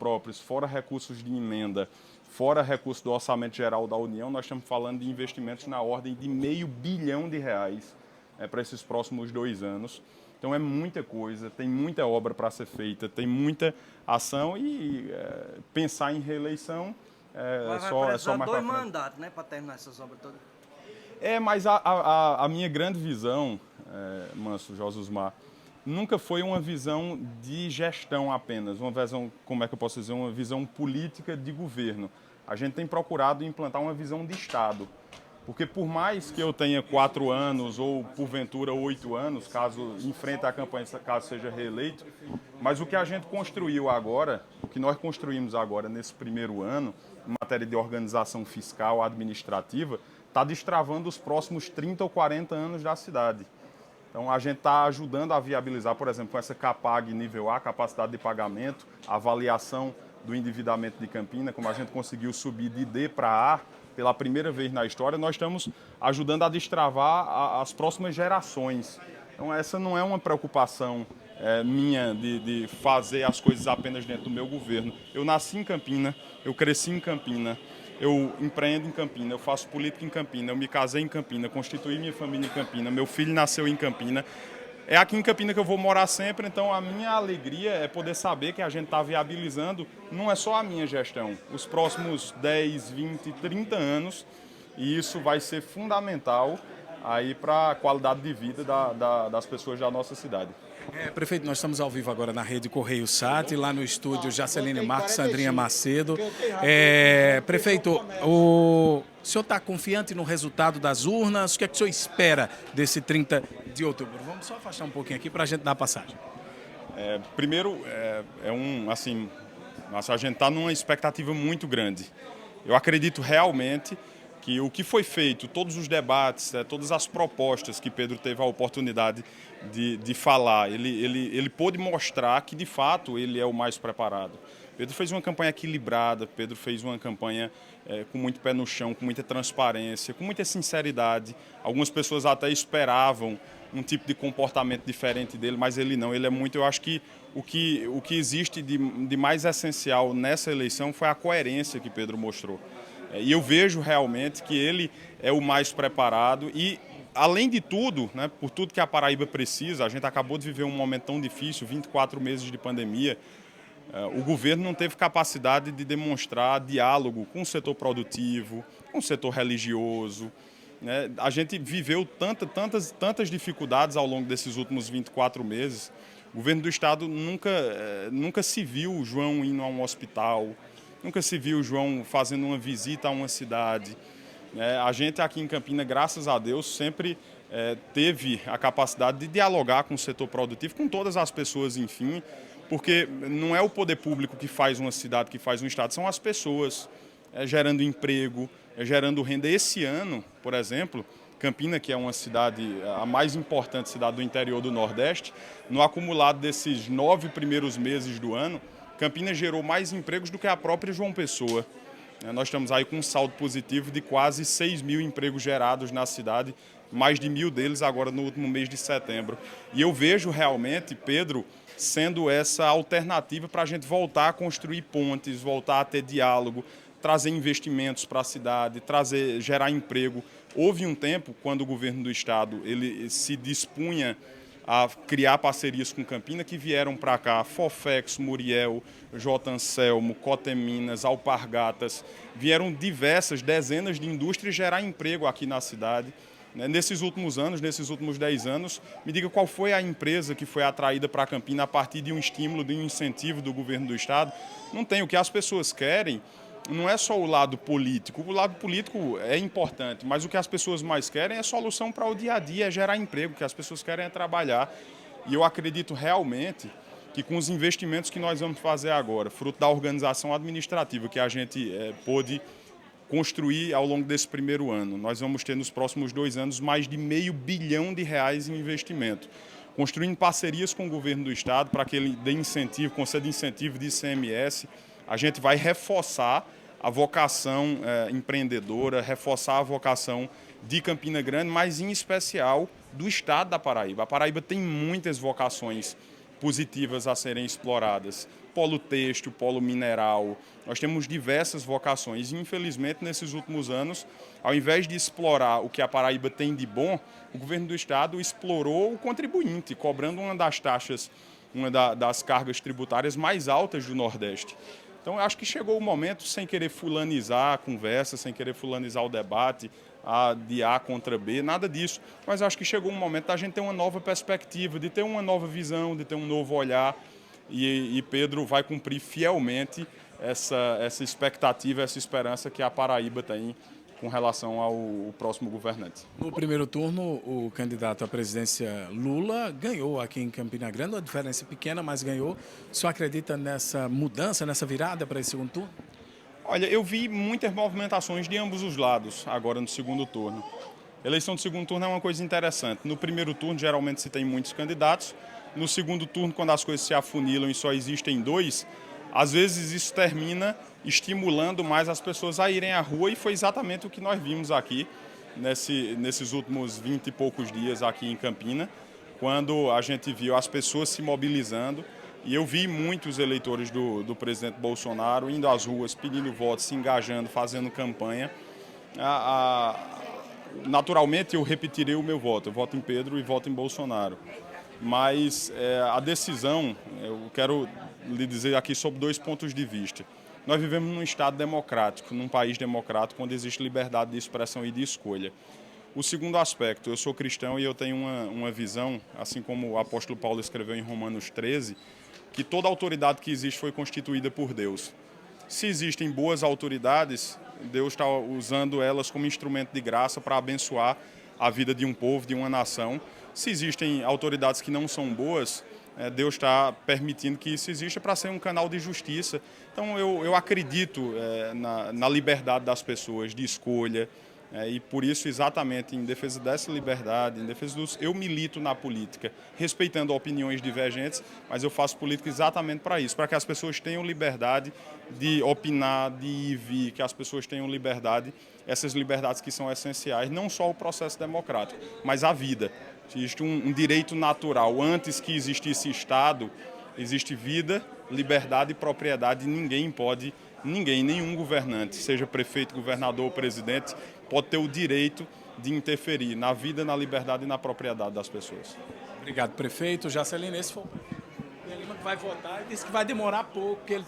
próprios, fora recursos de emenda, fora recursos do Orçamento Geral da União, nós estamos falando de investimentos na ordem de R$500 bilhão para esses próximos 2 anos. Então é muita coisa, tem muita obra para ser feita, tem muita ação e pensar em reeleição vai é só mais para 2 frente. mandatos, né, para terminar essas obras todas. Mas a minha grande visão, Manso, Josusmar, nunca foi uma visão de gestão apenas, uma visão, como é que eu posso dizer, uma visão política de governo. A gente tem procurado implantar uma visão de Estado. Porque por mais que eu tenha 4 anos ou, porventura, 8 anos, caso enfrente a campanha, caso seja reeleito, mas o que a gente construiu agora, o que nós construímos agora nesse primeiro ano, em matéria de organização fiscal, administrativa, está destravando os próximos 30 ou 40 anos da cidade. Então, a gente está ajudando a viabilizar, por exemplo, com essa CAPAG nível A, capacidade de pagamento, avaliação do endividamento de Campina, como a gente conseguiu subir de D para A, pela primeira vez na história, nós estamos ajudando a destravar as próximas gerações. Então, essa não é uma preocupação minha de fazer as coisas apenas dentro do meu governo. Eu nasci em Campina, eu cresci em Campina, eu empreendo em Campina, eu faço política em Campina, eu me casei em Campina, constituí minha família em Campina, meu filho nasceu em Campina. É aqui em Campina que eu vou morar sempre, então a minha alegria é poder saber que a gente está viabilizando, não é só a minha gestão, os próximos 10, 20, 30 anos, e isso vai ser fundamental aí para a qualidade de vida das pessoas da nossa cidade. Prefeito, nós estamos ao vivo agora na Rede Correio Sat, lá no estúdio Jaceline Marques, Sandrinha Macedo. Prefeito, o senhor está confiante no resultado das urnas? O que é que o senhor espera desse 30 de outubro? Vamos só afastar um pouquinho aqui para a gente dar a passagem. Primeiro, a gente está numa expectativa muito grande. Eu acredito realmente que o que foi feito, todos os debates, todas as propostas que Pedro teve a oportunidade de falar, ele pôde mostrar que, de fato, ele é o mais preparado. Pedro fez uma campanha equilibrada, Pedro fez uma campanha com muito pé no chão, com muita transparência, com muita sinceridade. Algumas pessoas até esperavam um tipo de comportamento diferente dele, mas ele não, ele é muito... Eu acho que o que existe de mais essencial nessa eleição foi a coerência que Pedro mostrou. E eu vejo realmente que ele é o mais preparado e, além de tudo, né, por tudo que a Paraíba precisa, a gente acabou de viver um momento tão difícil, 24 meses de pandemia, o governo não teve capacidade de demonstrar diálogo com o setor produtivo, com o setor religioso. Né? A gente viveu tantas dificuldades ao longo desses últimos 24 meses. O governo do estado nunca se viu o João indo a um hospital, nunca se viu o João fazendo uma visita a uma cidade. A gente aqui em Campina, graças a Deus, sempre teve a capacidade de dialogar com o setor produtivo, com todas as pessoas, enfim, porque não é o poder público que faz uma cidade, que faz um estado, são as pessoas gerando emprego, gerando renda. Esse ano, por exemplo, Campina, que é uma cidade, a mais importante cidade do interior do Nordeste, no acumulado desses 9 primeiros meses do ano, Campina gerou mais empregos do que a própria João Pessoa. Nós estamos aí com um saldo positivo de quase 6 mil empregos gerados na cidade, mais de 1.000 deles agora no último mês de setembro. E eu vejo realmente, Pedro, sendo essa alternativa para a gente voltar a construir pontes, voltar a ter diálogo, trazer investimentos para a cidade, gerar emprego. Houve um tempo, quando o governo do estado ele se dispunha a criar parcerias com Campina, que vieram para cá Fofex, Muriel, J. Anselmo, Coteminas, Alpargatas, vieram dezenas de indústrias gerar emprego aqui na cidade. Nesses últimos anos, nesses últimos 10 anos, me diga qual foi a empresa que foi atraída para Campina a partir de um estímulo, de um incentivo do governo do estado. Não tem. O que as pessoas querem não é só o lado político. O lado político é importante, mas o que as pessoas mais querem é solução para o dia a dia, é gerar emprego. O que as pessoas querem é trabalhar. E eu acredito realmente que com os investimentos que nós vamos fazer agora, fruto da organização administrativa que a gente pôde construir ao longo desse primeiro ano, nós vamos ter nos próximos 2 anos mais de R$500 bilhão em investimento. Construindo parcerias com o governo do estado para que ele dê incentivo, conceda incentivo de ICMS. A gente vai reforçar a vocação empreendedora, reforçar a vocação de Campina Grande, mas em especial do estado da Paraíba. A Paraíba tem muitas vocações positivas a serem exploradas. polo têxtil, polo mineral, nós temos diversas vocações. E, infelizmente, nesses últimos anos, ao invés de explorar o que a Paraíba tem de bom, o governo do estado explorou o contribuinte, cobrando uma das taxas, das cargas tributárias mais altas do Nordeste. Então, eu acho que chegou o momento, sem querer fulanizar a conversa, sem querer fulanizar o debate, de A contra B, nada disso. Mas acho que chegou um momento da gente ter uma nova perspectiva, de ter uma nova visão, de ter um novo olhar. E Pedro vai cumprir fielmente essa expectativa, essa esperança que a Paraíba tem com relação ao próximo governante. No primeiro turno, o candidato à presidência Lula ganhou aqui em Campina Grande, uma diferença pequena, mas ganhou. O senhor acredita nessa mudança, nessa virada para esse segundo turno? Olha, eu vi muitas movimentações de ambos os lados agora no segundo turno. Eleição de segundo turno é uma coisa interessante. No primeiro turno, geralmente, se tem muitos candidatos. No segundo turno, quando as coisas se afunilam e só existem dois, às vezes isso termina estimulando mais as pessoas a irem à rua, e foi exatamente o que nós vimos aqui nesses últimos 20 e poucos dias aqui em Campina, quando a gente viu as pessoas se mobilizando. E eu vi muitos eleitores do presidente Bolsonaro indo às ruas, pedindo votos, se engajando, fazendo campanha. Naturalmente, eu repetirei o meu voto. Eu voto em Pedro e voto em Bolsonaro. Mas a decisão, eu quero lhe dizer aqui sobre 2 pontos de vista. Nós vivemos num Estado democrático, num país democrático, onde existe liberdade de expressão e de escolha. O segundo aspecto, eu sou cristão e eu tenho uma visão, assim como o apóstolo Paulo escreveu em Romanos 13, que toda autoridade que existe foi constituída por Deus. Se existem boas autoridades, Deus está usando elas como instrumento de graça para abençoar a vida de um povo, de uma nação. Se existem autoridades que não são boas, Deus está permitindo que isso exista para ser um canal de justiça. Então eu acredito na liberdade das pessoas, de escolha, e por isso, exatamente em defesa dessa liberdade, em defesa eu milito na política, respeitando opiniões divergentes, mas eu faço política exatamente para isso, para que as pessoas tenham liberdade de opinar, de ir e vir, que as pessoas tenham liberdade, essas liberdades que são essenciais, não só o processo democrático, mas a vida. Existe um direito natural. Antes que existisse Estado, existe vida, liberdade e propriedade, e nenhum governante, seja prefeito, governador ou presidente, pode ter o direito de interferir na vida, na liberdade e na propriedade das pessoas. Obrigado, prefeito. Jacelino, esse foi o prefeito Lima que vai votar e disse que vai demorar pouco, que ele